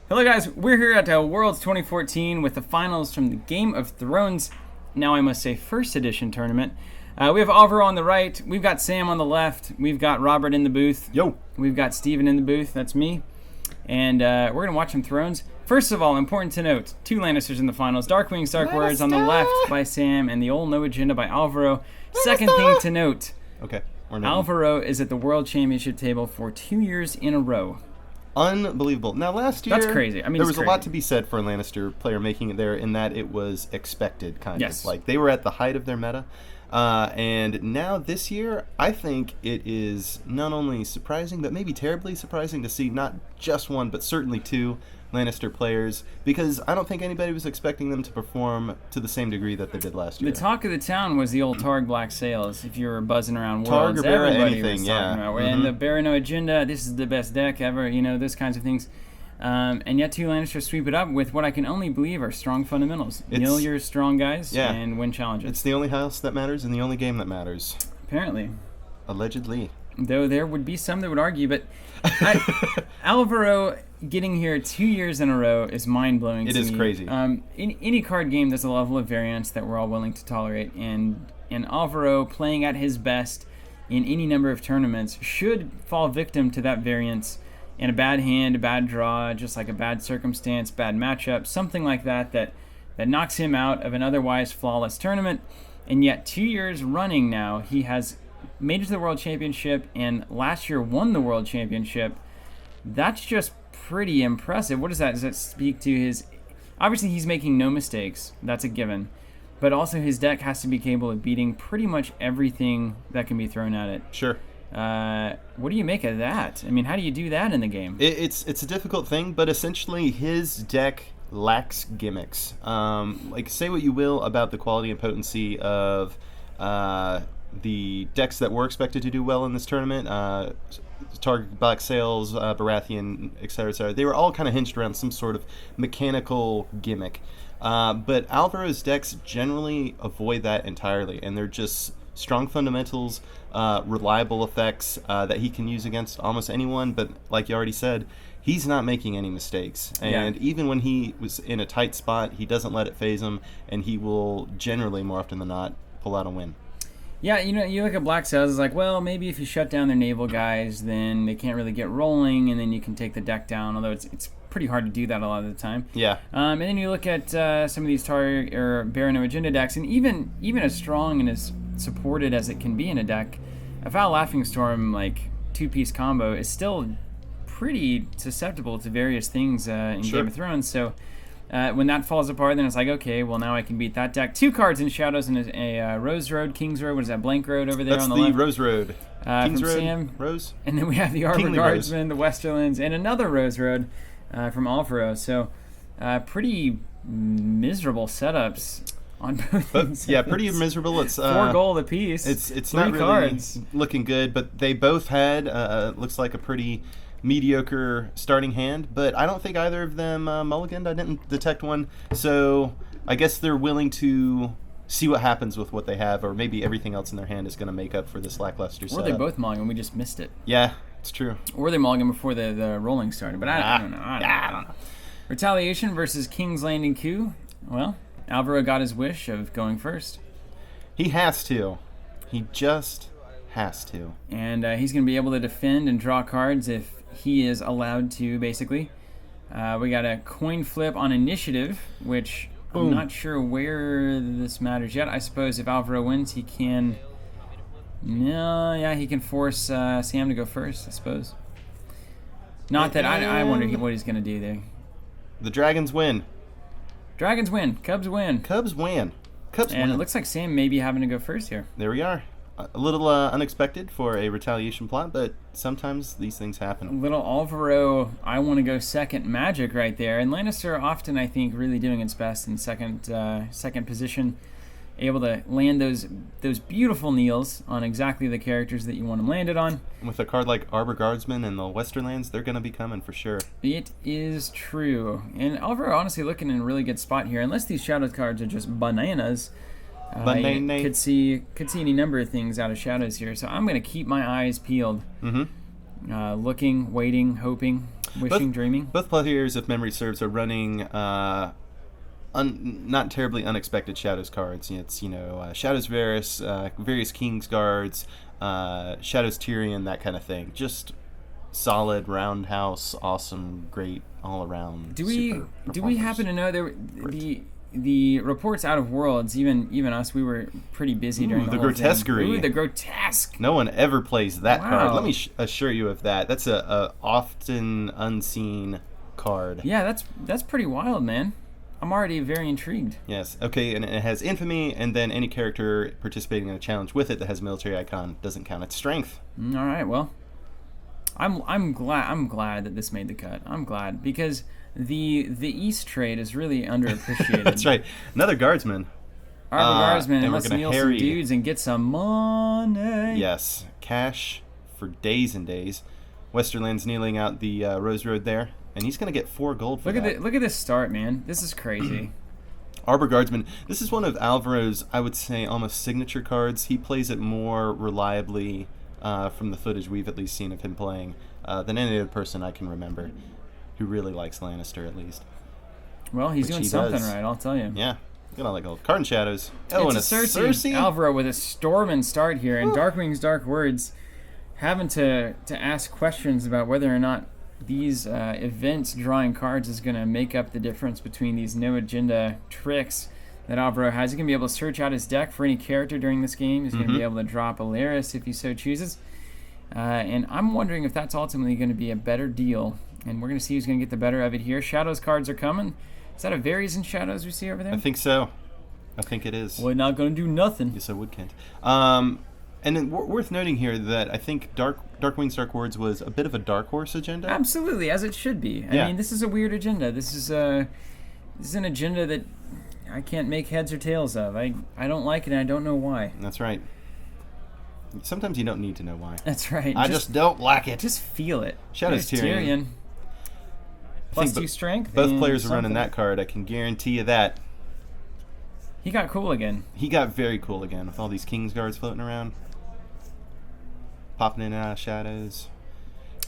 Hello guys, we're here at Worlds 2014 with the finals from the Game of Thrones, now I must say first edition tournament. We have Alvaro on the right, we've got Sam on the left, we've got Robert in the booth. Yo. We've got Steven in the booth, that's me. And we're going to watch some Thrones. First of all, important to note, 2 Lannisters in the finals. Dark Wings, Dark Words on the left by Sam and the old No Agenda by Alvaro. Second thing to note, Okay. Alvaro is at the World Championship table for 2 years in a row. Unbelievable. Now, last year, That's crazy. I mean, there was a lot to be said for a Lannister player making it there in that it was expected, kind Yes. of. Like, they were at the height of their meta. And now this year, I think it is not only surprising, but maybe terribly surprising to see not just one, but certainly 2 Lannister players, because I don't think anybody was expecting them to perform to the same degree that they did last year. The talk of the town was the old Targ Black Sails. If you were buzzing around Targ Worlds, or Barra, everybody anything, was yeah. talking about. And the Barra No Agenda, this is the best deck ever, you know, those kinds of things. And yet 2 Lannisters sweep it up with what I can only believe are strong fundamentals. Mill your strong guys and win challenges. It's the only house that matters and the only game that matters. Apparently. Allegedly. Though there would be some that would argue, but Alvaro getting here 2 years in a row is mind-blowing to me. It is crazy. In any card game, there's a level of variance that we're all willing to tolerate, and Alvaro playing at his best in any number of tournaments should fall victim to that variance in a bad hand, a bad draw, just like a bad circumstance, bad matchup, something like that knocks him out of an otherwise flawless tournament. And yet 2 years running now, he has made it to the World Championship, and last year won the World Championship. That's just pretty impressive. What does that? Does that speak to his... Obviously, he's making no mistakes. That's a given. But also, his deck has to be capable of beating pretty much everything that can be thrown at it. Sure. What do you make of that? I mean, how do you do that in the game? It's a difficult thing, but essentially his deck lacks gimmicks. Like, say what you will about the quality and potency of the decks that were expected to do well in this tournament, Targ Black Sails, Baratheon, etc. They were all kind of hinged around some sort of mechanical gimmick. But Alvaro's decks generally avoid that entirely, and they're just strong fundamentals, reliable effects that he can use against almost anyone. But like you already said, he's not making any mistakes. And even when he was in a tight spot, he doesn't let it phase him, and he will generally, more often than not, pull out a win. Yeah, you know, you look at Black Sails, it's like, well, maybe if you shut down their naval guys, then they can't really get rolling, and then you can take the deck down, although it's pretty hard to do that a lot of the time. Yeah. And then you look at some of these Targ or Barra No Agenda decks, and even as strong and as supported as it can be in a deck, a Foul Laughing Storm, like, 2-piece combo is still pretty susceptible to various things in Game of Thrones, so... when that falls apart, then it's like, okay, well, now I can beat that deck. 2 cards in Shadows and a Rose Road, King's Road. What is that, Blank Road over there That's on the left? That's the Rose Road. King's from Road, Sam. Rose. And then we have the Arbor Kingly Guardsman, the Westerlands, and another Rose Road from Alvaro. So pretty miserable setups on both ends. Yeah, pretty miserable. It's 4 gold apiece. It's 3 not really cards. looking good, but they both had looks like a pretty mediocre starting hand, but I don't think either of them mulliganed. I didn't detect one, so I guess they're willing to see what happens with what they have, or maybe everything else in their hand is going to make up for this lackluster setup. Or they both mulligan, we just missed it. Yeah, it's true. Or they mulligan before the rolling started, but I don't know. Retaliation versus King's Landing Coup. Well, Alvaro got his wish of going first. He has to. He just has to. And he's going to be able to defend and draw cards if he is allowed to, basically. We got a coin flip on initiative, which I'm not sure where this matters yet. I suppose if Alvaro wins, he can... No, yeah, he can force Sam to go first, I suppose. Not that I wonder what he's going to do there. The Dragons win. Dragons win. Cubs win. Cubs win. And it looks like Sam may be having to go first here. There we are. A little unexpected for a retaliation plot, but sometimes these things happen. A little Alvaro, I want to go second magic right there. And Lannister often, I think, really doing its best in second position. Able to land those beautiful kneels on exactly the characters that you want them landed on. With a card like Arbor Guardsman and the Westerlands, they're going to be coming for sure. It is true. And Alvaro honestly looking in a really good spot here. Unless these Shadows cards are just bananas. Could see any number of things out of Shadows here. So I'm going to keep my eyes peeled. Mm-hmm. Looking, waiting, hoping. Wishing, dreaming. Both players, if memory serves, are running not terribly unexpected Shadows cards. It's Shadows Varys, various King's Guards, Shadows Tyrion, that kind of thing. Just solid roundhouse, awesome, great all around. Do we happen to know the reports out of Worlds? Even us, we were pretty busy during the whole grotesquerie. Thing. Ooh, the grotesque. No one ever plays that Wow. card. Let me assure you of that. That's a often unseen card. Yeah, that's pretty wild, man. I'm already very intrigued. Yes. Okay, and it has infamy, and then any character participating in a challenge with it that has a military icon doesn't count its strength. All right. Well, I'm glad that this made the cut. I'm glad because the East trade is really underappreciated. That's right. Another guardsman. Guardsman, and let's we're gonna kneel harry. some dudes and get some money. Yes, cash for days and days. Westerland's kneeling out the Rose Road there, and he's going to get 4 gold for that. Look at this start, man. This is crazy. Arbor Guardsman. This is one of Alvaro's, I would say, almost signature cards. He plays it more reliably from the footage we've at least seen of him playing than any other person I can remember who really likes Lannister, at least. Well, he's doing something right, I'll tell you. Yeah. Look at all that gold. Card and Shadows. Oh, it's and a Cersei. Alvaro with a storming start here, and Darkwing's Dark Words having to ask questions about whether or not these events drawing cards is going to make up the difference between these no agenda tricks that Alvaro has. He's going to be able to search out his deck for any character during this game. He's going to be able to drop Alaris if he so chooses. And I'm wondering if that's ultimately going to be a better deal. And we're going to see who's going to get the better of it here. Shadows cards are coming. Is that a Varys in Shadows we see over there? I think so. I think it is. Well, not going to do nothing. Yes, I would, Kent. And then worth noting here that I think Darkwing's Dark Words was a bit of a dark horse agenda. Absolutely, as it should be. I mean, this is a weird agenda. This is an agenda that I can't make heads or tails of. I don't like it, and I don't know why. That's right. Sometimes you don't need to know why. That's right. I just don't like it. Just feel it. Shadows There's Tyrion. Plus 2 strength. Both and players are something. running that card. I can guarantee you that. He got cool again. He got very cool again with all these King's Guards floating around. Popping in and out of Shadows.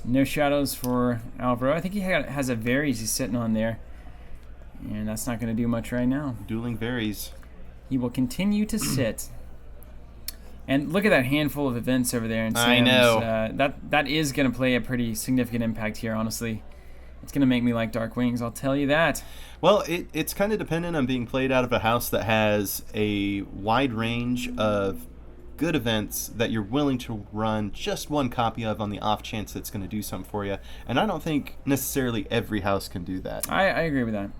No Shadows for Alvaro. I think he has a Varys he's sitting on there. And that's not going to do much right now. Dueling Varys. He will continue to sit. And look at that handful of events over there in Sam's. I know. That is going to play a pretty significant impact here, honestly. It's going to make me like Dark Wings, I'll tell you that. Well, it's kind of dependent on being played out of a house that has a wide range of good events that you're willing to run just one copy of on the off chance it's going to do something for you. And I don't think necessarily every house can do that. I agree with that.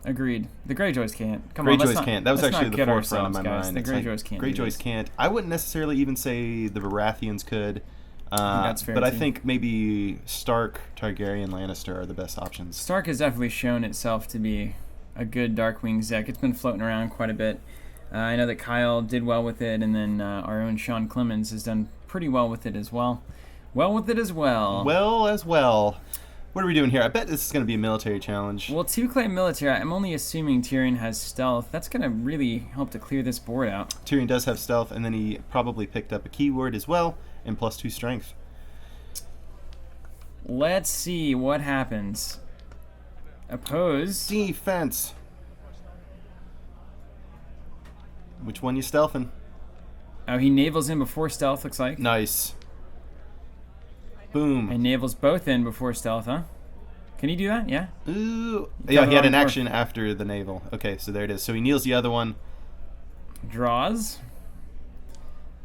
Agreed. The Greyjoys can't. Come Greyjoys on, can't. That was actually the forefront of my guys. mind. The Greyjoys can't. Greyjoys can't. I wouldn't necessarily even say the Baratheons could. That's fair but I too. think maybe Stark, Targaryen, Lannister are the best options. Stark has definitely shown itself to be a good Darkwing deck. It's been floating around quite a bit. I know that Kyle did well with it, and then our own Sean Clemens has done pretty well with it as well. Well as well. What are we doing here? I bet this is going to be a military challenge. Well, 2-claim military, I'm only assuming Tyrion has stealth. That's going to really help to clear this board out. Tyrion does have stealth, and then he probably picked up a keyword as well, and plus 2 strength. Let's see what happens. Oppose. Defense. Which one you stealthing? Oh, he navels in before stealth, looks like. Nice. Boom. And navels both in before stealth, huh? Can he do that? Yeah. Ooh. Got Yeah, the he had wrong an dwarf. action after the naval. Okay, so there it is. So he kneels the other one. Draws.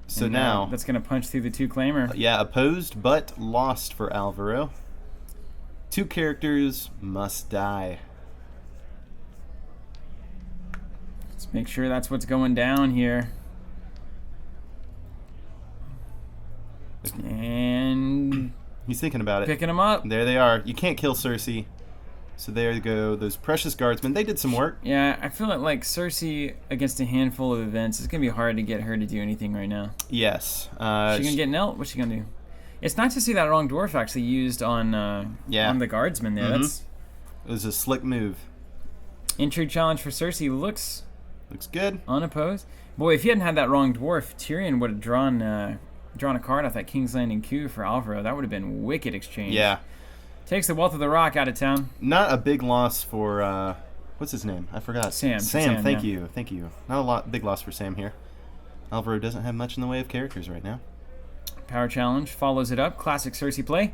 So And, now, that's going to punch through the 2-claimer. yeah, opposed but lost for Alvaro. 2 characters must die. Let's make sure that's what's going down here. And He's thinking about it. picking him up. There they are. You can't kill Cersei. So there you go. Those precious guardsmen. They did some work. Yeah, I feel like Cersei against a handful of events, it's going to be hard to get her to do anything right now. Yes. She going to get Nelt? What's she going to do? It's nice to see that wrong dwarf actually used on the guardsman there. That's It was a slick move. intrigue challenge for Cersei. Looks good. unopposed. Boy, if he hadn't had that wrong dwarf, Tyrion would have drawn a card off that King's Landing coup for Alvaro. That would have been wicked exchange. Yeah. Takes the Wealth of the Rock out of town. Not a big loss for, what's his name? I forgot. Sam, thank yeah. you. Not a big loss for Sam here. Alvaro doesn't have much in the way of characters right now. Power Challenge follows it up. Classic Cersei play.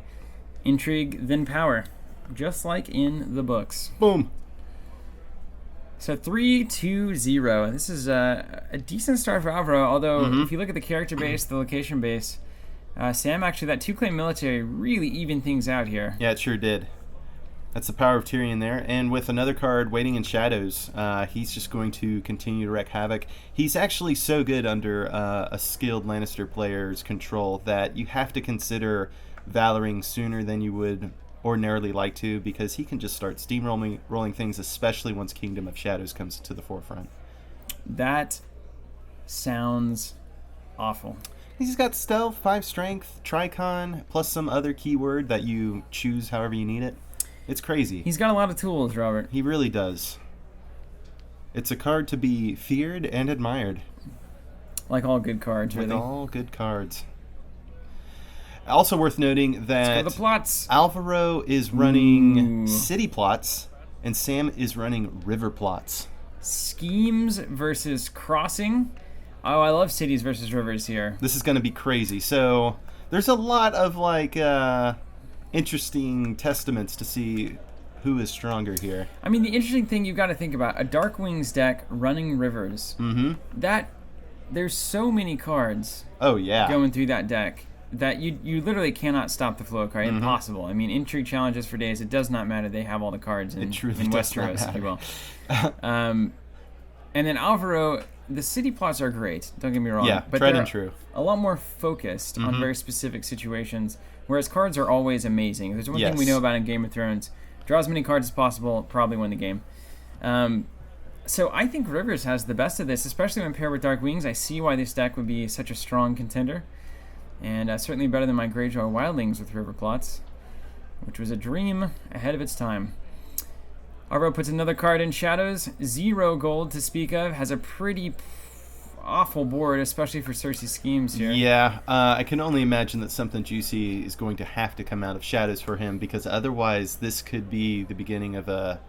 Intrigue, then power. Just like in the books. Boom. So 3-2-0. This is a decent start for Alvaro, although if you look at the character base, the location base, Sam actually, that 2-claim military really evened things out here. Yeah, it sure did. That's the power of Tyrion there. And with another card waiting in shadows, he's just going to continue to wreak havoc. He's actually so good under a skilled Lannister player's control that you have to consider valoring sooner than you would ordinarily like to, because he can just start steamrolling things, especially once Kingdom of Shadows comes to the forefront. That sounds awful. He's got stealth, 5 strength, Tricon, plus some other keyword that you choose however you need it. It's crazy. He's got a lot of tools, Robert. He really does. It's a card to be feared and admired. Like all good cards, really. Like all good cards. Also worth noting that Let's go to the plots. Alvaro is running city plots, and Sam is running river plots. Schemes versus crossing. Oh, I love cities versus rivers here. This is going to be crazy. So there's a lot of interesting testaments to see who is stronger here. I mean, the interesting thing you've got to think about, a Dark Wings deck running rivers. There's so many cards going through that deck that you literally cannot stop the flow of cards. Impossible. I mean, intrigue challenges for days. It does not matter. They have all the cards in Westeros, if you will. And then Alvaro, the city plots are great. Don't get me wrong. Yeah, but tried they're and true. A lot more focused on very specific situations, whereas cards are always amazing. If there's one thing we know about in Game of Thrones, draw as many cards as possible, probably win the game. So I think Rivers has the best of this, especially when paired with Dark Wings. I see why this deck would be such a strong contender. And certainly better than my Greyjoy Wildlings with river plots, which was a dream ahead of its time. Alvaro puts another card in shadows. 0 gold to speak of. Has a pretty awful board, especially for Cersei schemes here. Yeah, I can only imagine that something juicy is going to have to come out of shadows for him, because otherwise this could be the beginning of a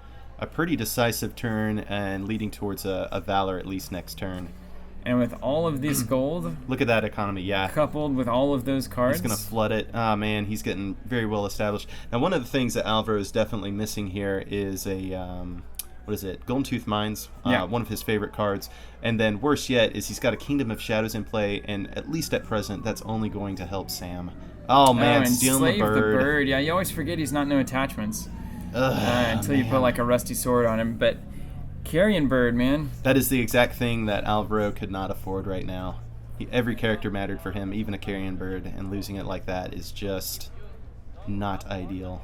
pretty decisive turn and leading towards a Valor at least next turn. And with all of this gold... Look at that economy, yeah. Coupled with all of those cards... He's going to flood it. Oh, man, he's getting very well established. Now, one of the things that Alvaro is definitely missing here is a... what is it? Golden Tooth Mines. One of his favorite cards. And then, worse yet, is he's got a Kingdom of Shadows in play, and at least at present, that's only going to help Sam. Oh, man, stealing the bird. Yeah, you always forget he's not no attachments. Until you put, like, a rusty sword on him, but... Carrion Bird, man. That is the exact thing that Alvaro could not afford right now. Every character mattered for him, even a Carrion Bird, and losing it like that is just not ideal.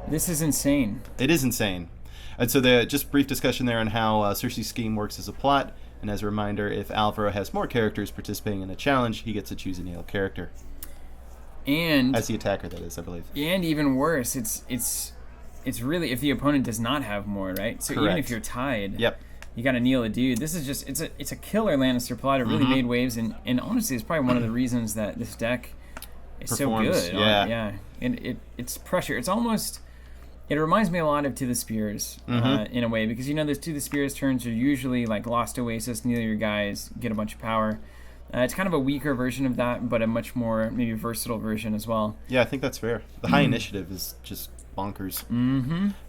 This is insane. It is insane. And so just brief discussion there on how Cersei's scheme works as a plot. And as a reminder, if Alvaro has more characters participating in a challenge, he gets to choose a Neil character. And as the attacker, that is, I believe. And even worse, it's really if the opponent does not have more, right? So Correct. Even if you're tied, you got to kneel a dude. This is just it's a killer Lannister plot. It really made waves, and honestly, it's probably one of the reasons that this deck is performs, so good. And it's pressure. It's almost it reminds me a lot of To the Spears in a way, because those To the Spears turns are usually like Lost Oasis, kneel your guys, get a bunch of power. It's kind of a weaker version of that, but a much more maybe versatile version as well. Yeah, I think that's fair. The high initiative is just bonkers.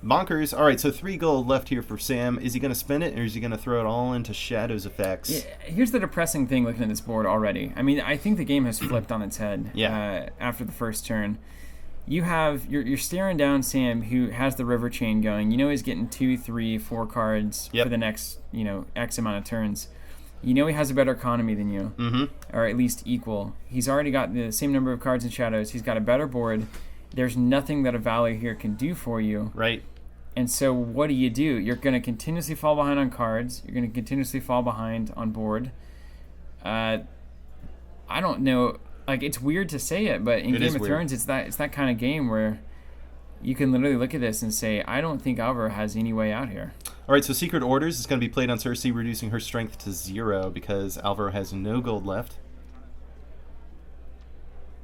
Bonkers. All right, so 3 gold left here for Sam. Is he going to spend it, or is he going to throw it all into shadows effects? Yeah, here's the depressing thing looking at this board already. I mean, I think the game has flipped on its head after the first turn. You're staring down Sam, who has the river chain going. He's getting 2, 3, 4 cards for the next X amount of turns. He has a better economy than you, or at least equal. He's already got the same number of cards in shadows. He's got a better board. There's nothing that a Valor here can do for you. Right. And so what do? You're going to continuously fall behind on cards. You're going to continuously fall behind on board. I don't know. Like, it's weird to say it, but in Game of Thrones, it's that kind of game where you can literally look at this and say, I don't think Alvaro has any way out here. All right, so Secret Orders is going to be played on Cersei, reducing her strength to 0 because Alvaro has no gold left.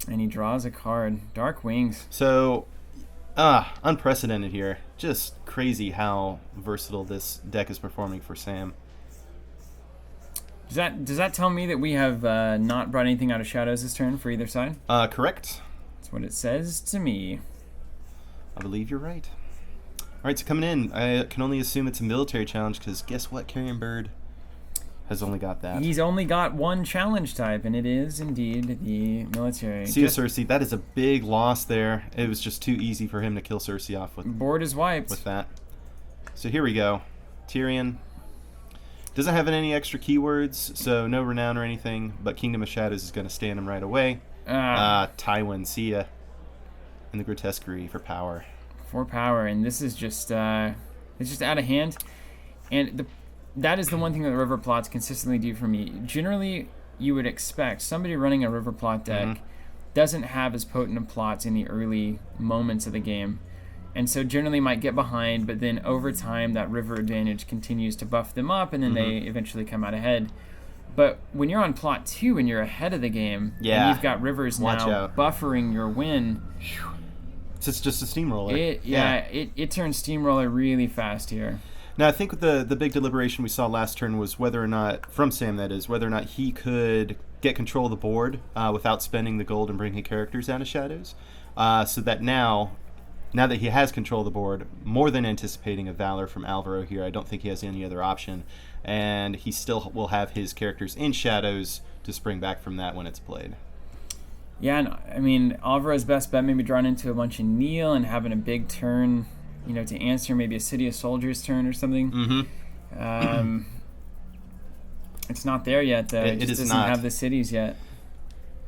And he draws a card. Dark Wings. So, unprecedented here. Just crazy how versatile this deck is performing for Sam. Does that tell me that we have not brought anything out of Shadows this turn for either side? Correct. That's what it says to me. I believe you're right. All right, so coming in, I can only assume it's a military challenge because guess what? Carrion Bird has only got that. He's only got one challenge type, and it is indeed the military. See Cersei, that is a big loss there. It was just too easy for him to kill Cersei off with board is wiped. With that. So here we go. Tyrion doesn't have any extra keywords, so no renown or anything, but Kingdom of Shadows is going to stand him right away. Tywin, see ya. And the Grotesquerie for power. For power, and this is just it's just out of hand. And that is the one thing that river plots consistently do for me. Generally, you would expect somebody running a river plot deck doesn't have as potent of plots in the early moments of the game. And so generally might get behind, but then over time that river advantage continues to buff them up, and then they eventually come out ahead. But when you're on plot 2 and you're ahead of the game, and you've got rivers now buffering your win, it's just a steamroller. It turns steamroller really fast here. Now, I think the big deliberation we saw last turn was whether or not, from Sam that is, whether or not he could get control of the board without spending the gold and bringing characters out of Shadows. So that now that he has control of the board, more than anticipating a Valor from Alvaro here, I don't think he has any other option. And he still will have his characters in Shadows to spring back from that when it's played. Yeah, no, I mean, Alvaro's best bet maybe drawn into a bunch of Kneel and having a big turn, to answer maybe a City of Soldiers turn or something. It's not there yet, though. It just doesn't have the cities yet.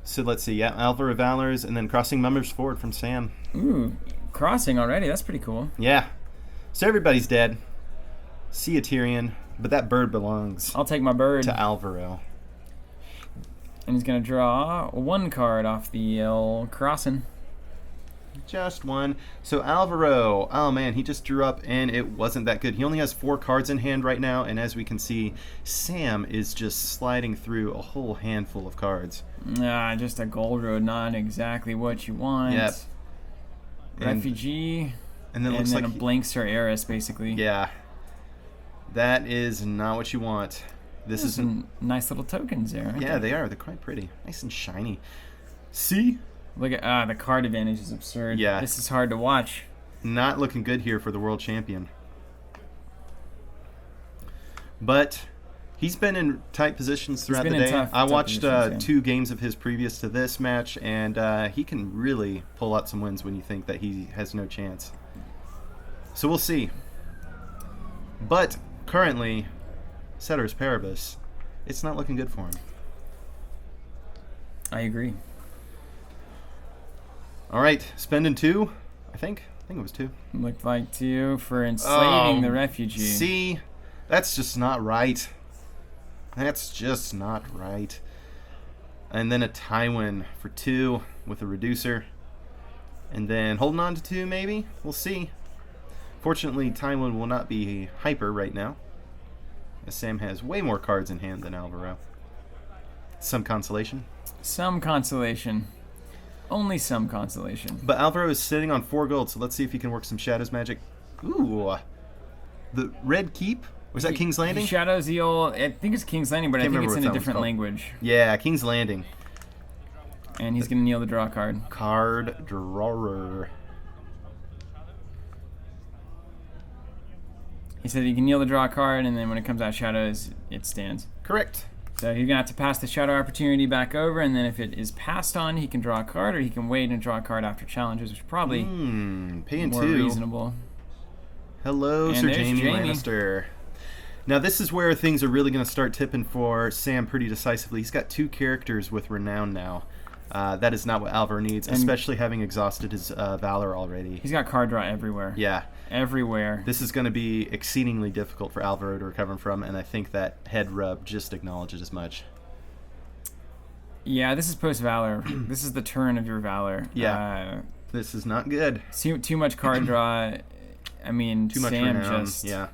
So let's see. Yeah, Alvaro Valors, and then crossing members forward from Sam. Ooh, crossing already. That's pretty cool. Yeah. So everybody's dead. See a Tyrion, but that bird belongs. I'll take my bird to Alvaro. And he's gonna draw one card off the crossing. Just one. So Alvaro, oh man, he just drew up and it wasn't that good. He only has 4 cards in hand right now, and as we can see, Sam is just sliding through a whole handful of cards. Just a gold road, not exactly what you want. Yep. Refugee, and then it looks a like Blankster Heiress, basically. Yeah. That is not what you want. This is some nice little tokens there. Yeah, they are. They're quite pretty. Nice and shiny. See? Look at the card advantage is absurd. Yeah. This is hard to watch. Not looking good here for the world champion. But he's been in tight positions throughout the day. I watched 2 games of his previous to this match, and he can really pull out some wins when you think that he has no chance. So we'll see. But currently, Ceteris Paribus, it's not looking good for him. I agree. All right, spending 2, I think it was 2. Looked like 2 for enslaving the refugee. See, that's just not right. That's just not right. And then a Tywin for 2 with a reducer. And then holding on to 2 maybe? We'll see. Fortunately, Tywin will not be hyper right now, as Sam has way more cards in hand than Alvaro. Some consolation. Some consolation. Only some consolation. But Alvaro is sitting on 4 gold, so let's see if he can work some Shadows magic. Ooh. The Red Keep? Was that King's Landing? Shadows the old... I think it's King's Landing, but I think it's in a different language. Yeah, King's Landing. And he's going to kneel the draw card. Card drawer. He said you can kneel the draw card, and then when it comes out Shadows, it stands. Correct. So he's going to have to pass the Shadow opportunity back over, and then if it is passed on, he can draw a card, or he can wait and draw a card after challenges, which is probably paying more 2. Reasonable. Hello, and Sir Jaime Lannister. Now this is where things are really going to start tipping for Sam pretty decisively. He's got 2 characters with renown now. That is not what Alvaro needs, especially having exhausted his Valor already. He's got card draw everywhere. Yeah. Everywhere. This is going to be exceedingly difficult for Alvaro to recover from, and I think that head rub just acknowledges as much. Yeah, this is post-Valor. This is the turn of your Valor. Yeah. This is not good. Too much card draw. I mean, too much Sam renown. just... Yeah.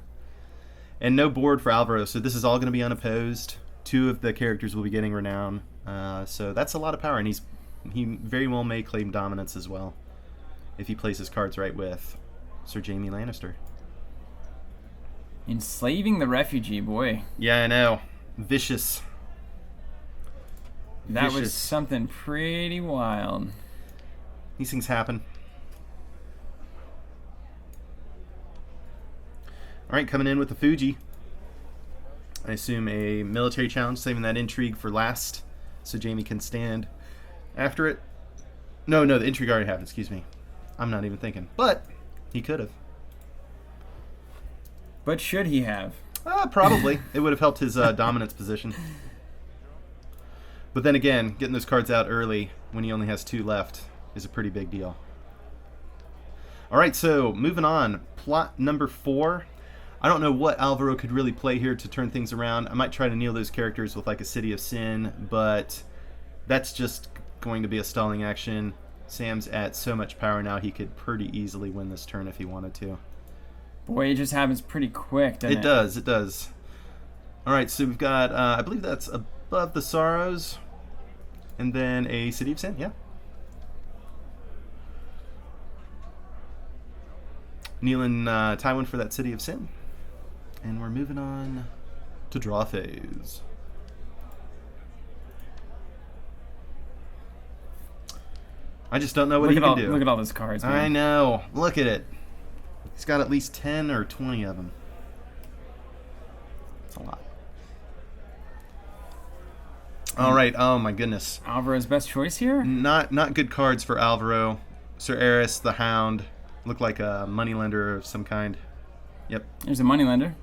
And no board for Alvaro, so this is all going to be unopposed. 2 of the characters will be getting renown. So that's a lot of power, and he's He very well may claim dominance as well if he plays his cards right with Sir Jaime Lannister. Enslaving the refugee, boy. Yeah, I know. Vicious. That was something pretty wild. These things happen. All right, coming in with the Fuji. I assume a military challenge, saving that intrigue for last, so Jaime can stand after it. No, the intrigue already happened. Excuse me. I'm not even thinking, but he could have. But should he have? Probably. It would have helped his dominance position. But then again, getting those cards out early when he only has 2 left is a pretty big deal. All right, so moving on. Plot number 4. I don't know what Alvaro could really play here to turn things around. I might try to kneel those characters with like a City of Sin, but that's just going to be a stalling action. Sam's at so much power now, he could pretty easily win this turn if he wanted to. Boy, it just happens pretty quick, doesn't it? It does. All right, so we've got, I believe that's Above the Sorrows, and then a City of Sin, yeah. Kneeling Tywin for that City of Sin. And we're moving on to draw phase. I just don't know what he can do. Look at all those cards, man. I know. Look at it. He's got at least 10 or 20 of them. That's a lot. All right. Oh, my goodness. Alvaro's best choice here? Not good cards for Alvaro. Sir Eris, the Hound. Looked like a moneylender of some kind. Yep. There's a moneylender.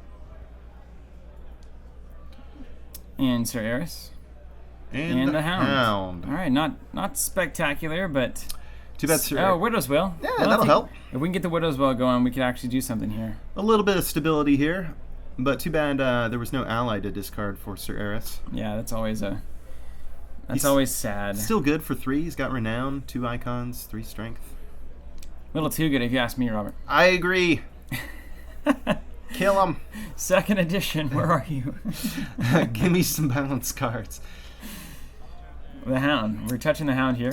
And Sir Eris. And the Hound. All right, not spectacular, but... Too bad, Sir. Oh, Widow's Will. Yeah, that'll help. If we can get the Widow's Will going, we could actually do something here. A little bit of stability here, but too bad there was no ally to discard for Sir Eris. Yeah, that's always always sad. Still good for 3. He's got Renown, 2 icons, 3 strength. A little too good if you ask me, Robert. I agree. Kill him. 2nd edition, where are you? Give me some balance cards. The Hound. We're touching the Hound here.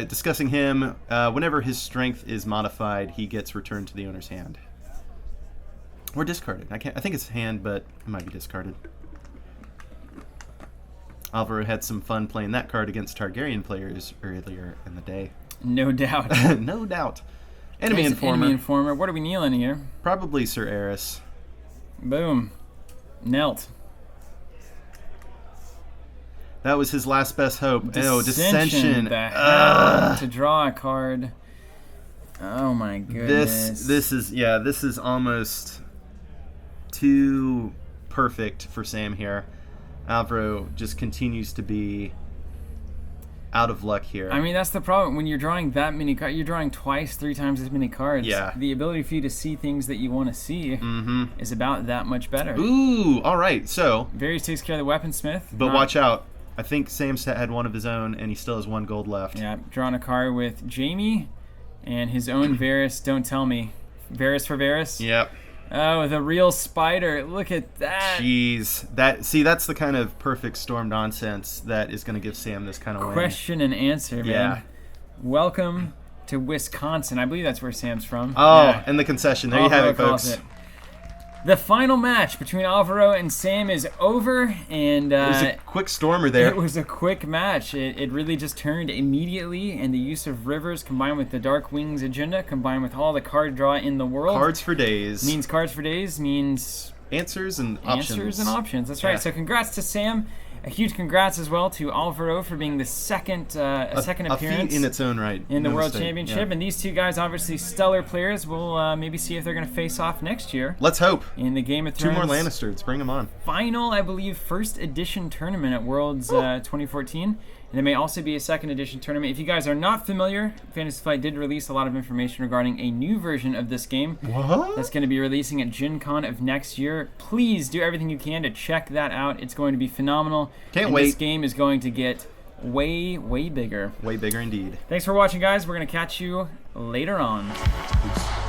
Discussing him. Whenever his strength is modified, he gets returned to the owner's hand. Or discarded. I think it's hand, but it might be discarded. Alvaro had some fun playing that card against Targaryen players earlier in the day. No doubt. No doubt. Enemy Informer. Enemy Informer. What are we kneeling here? Probably Sir Eris. Boom. Knelt. That was his last best hope. Dissension. To draw a card. Oh my goodness. This is almost too perfect for Sam here. Alvaro just continues to be out of luck here. I mean, that's the problem. When you're drawing that many cards, you're drawing twice, 3 times as many cards. Yeah. The ability for you to see things that you want to see is about that much better. Ooh, all right. So Varys takes care of the weaponsmith. But watch out. I think Sam's had one of his own, and he still has 1 gold left. Yeah, drawing a card with Jaime and his own Varys. Don't tell me. Varys for Varys? Yep. Oh, the real spider. Look at that. Jeez. That's the kind of perfect storm nonsense that is going to give Sam this kind of win. Question and answer, man. Yeah. Welcome to Wisconsin. I believe that's where Sam's from. Oh, yeah. And the concession. There you have it, folks. The final match between Alvaro and Sam is over, and it was a quick stormer there. It was a quick match. It really just turned immediately, and the use of rivers combined with the Dark Wings agenda, combined with all the card draw in the world. Cards for days. Means cards for days, means... Answers and options. Answers and options, that's right. Yeah. So congrats to Sam. A huge congrats as well to Alvaro for being the second appearance a feat in its own right in the World Championship. Yeah. And these two guys, obviously stellar players. We'll maybe see if they're going to face off next year. Let's hope. In the Game of Thrones. 2 more Lannisters. Bring them on. Final, I believe, 1st edition tournament at Worlds 2014. And there may also be a 2nd edition tournament. If you guys are not familiar, Fantasy Flight did release a lot of information regarding a new version of this game. What? That's going to be releasing at Gen Con of next year. Please do everything you can to check that out. It's going to be phenomenal. Can't wait. This game is going to get way, way bigger. Way bigger indeed. Thanks for watching, guys. We're going to catch you later on. Peace.